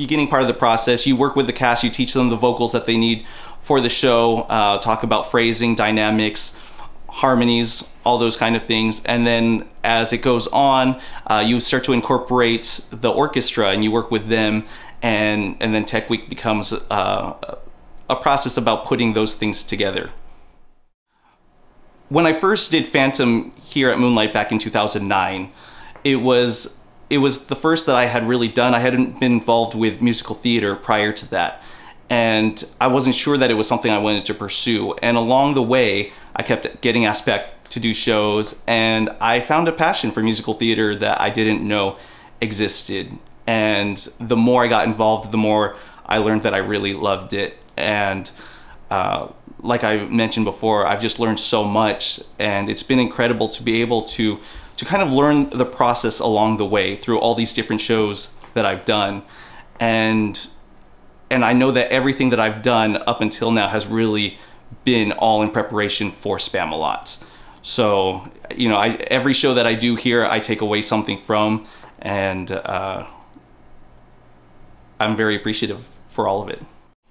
beginning part of the process, you work with the cast, you teach them the vocals that they need for the show, talk about phrasing, dynamics, harmonies, all those kind of things. And then as it goes on, you start to incorporate the orchestra and you work with them, and then Tech Week becomes a process about putting those things together. When I first did Phantom here at Moonlight back in 2009, it was the first that I had really done. I hadn't been involved with musical theater prior to that, and I wasn't sure that it was something I wanted to pursue. And along the way, I kept getting asked back to do shows, and I found a passion for musical theater that I didn't know existed. And the more I got involved, the more I learned that I really loved it. And like I mentioned before, I've just learned so much, and it's been incredible to be able to kind of learn the process along the way through all these different shows that I've done. And I know that everything that I've done up until now has really been all in preparation for Spamalot. So, you know, every show that I do here, I take away something from, and I'm very appreciative for all of it.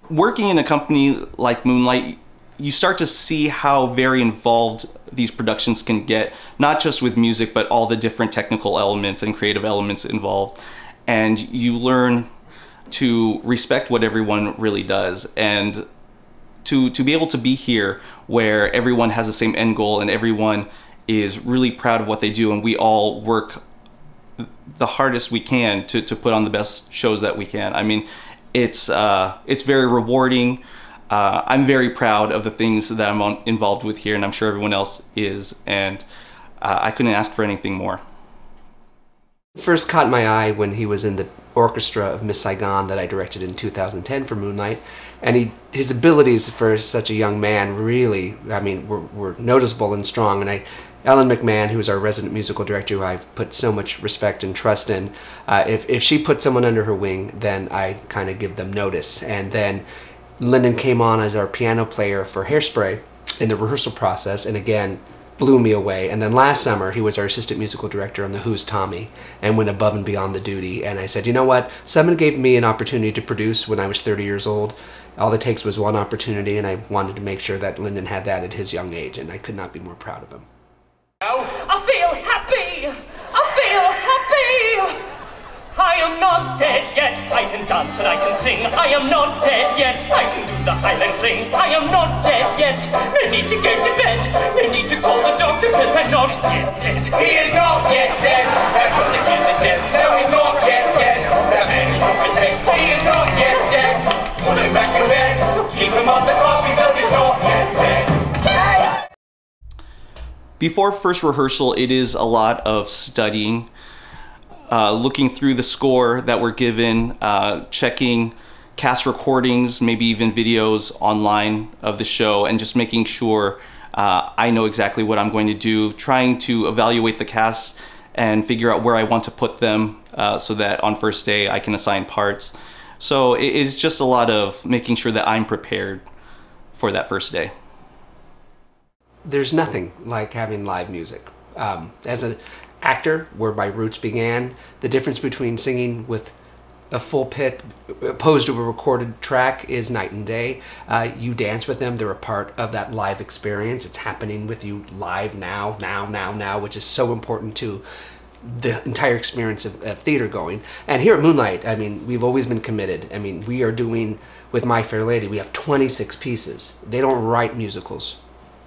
Working in a company like Moonlight, you start to see how very involved these productions can get, not just with music, but all the different technical elements and creative elements involved. And you learn to respect what everyone really does, and to be able to be here where everyone has the same end goal and everyone is really proud of what they do, and we all work the hardest we can to put on the best shows that we can. I mean, it's very rewarding. I'm very proud of the things that I'm involved with here, and I'm sure everyone else is, and I couldn't ask for anything more. First caught my eye when he was in the orchestra of Miss Saigon that I directed in 2010 for Moonlight, and his abilities for such a young man really, I mean, were noticeable and strong. And Ellen McMahon, who is our resident musical director, who I've put so much respect and trust in, if she puts someone under her wing, then I kind of give them notice. And then Lyndon came on as our piano player for Hairspray in the rehearsal process, and again, blew me away. And then last summer, he was our assistant musical director on The Who's Tommy, and went above and beyond the duty. And I said, you know what? Someone gave me an opportunity to produce when I was 30 years old. All it takes was one opportunity, and I wanted to make sure that Lyndon had that at his young age, and I could not be more proud of him. I feel happy! I feel happy! I am not dead yet. I can dance and I can sing. I am not dead yet. I can do the Highland fling. I am not dead yet. No need to go to bed. No need to call the doctor, because I'm not yet dead. He is not yet dead. That's what the music said. No, he's not yet dead. That man is always saying, he is not yet dead. Put him back in bed. Keep him on the clock, because he's not yet dead. Before first rehearsal, it is a lot of studying, looking through the score that we're given, checking cast recordings, maybe even videos online of the show, and just making sure I know exactly what I'm going to do, trying to evaluate the cast and figure out where I want to put them so that on first day I can assign parts. So it's just a lot of making sure that I'm prepared for that first day. There's nothing like having live music. As an actor, where my roots began, the difference between singing with a full pit opposed to a recorded track is night and day. You dance with them, they're a part of that live experience. It's happening with you live now, which is so important to the entire experience of theater going. And here at Moonlight, I mean, we've always been committed. I mean, we are doing, with My Fair Lady, we have 26 pieces. They don't write musicals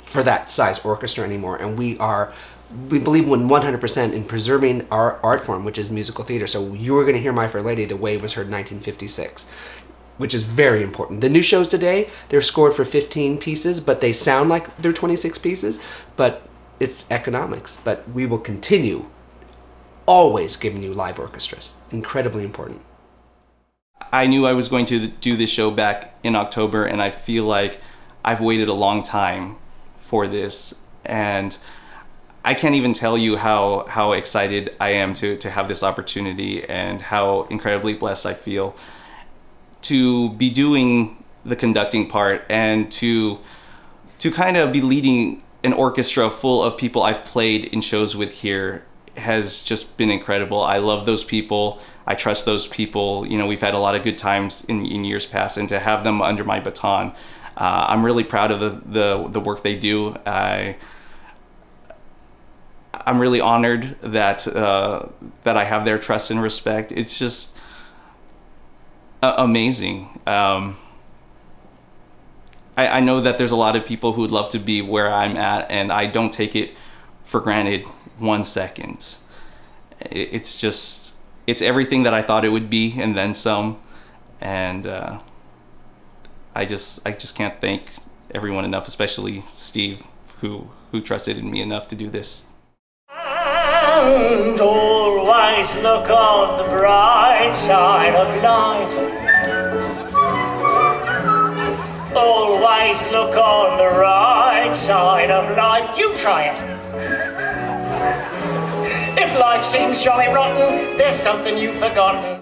for that size orchestra anymore, and we believe 100% in preserving our art form, which is musical theater. So you were going to hear My Fair Lady the way it was heard in 1956, which is very important. The new shows today, they're scored for 15 pieces, but they sound like they're 26 pieces, but it's economics. But we will continue always giving you live orchestras. Incredibly important. I knew I was going to do this show back in October, and I feel like I've waited a long time for this, and I can't even tell you how excited I am to have this opportunity, and how incredibly blessed I feel to be doing the conducting part, and to kind of be leading an orchestra full of people I've played in shows with here has just been incredible. I love those people. I trust those people. You know, we've had a lot of good times in years past, and to have them under my baton, I'm really proud of the work they do. I'm really honored that that I have their trust and respect. It's just amazing. I know that there's a lot of people who would love to be where I'm at, and I don't take it for granted 1 second. It's just, it's everything that I thought it would be and then some. And I just can't thank everyone enough, especially Steve, who trusted in me enough to do this. And always look on the bright side of life. Always look on the right side of life. You try it. If life seems jolly rotten, there's something you've forgotten.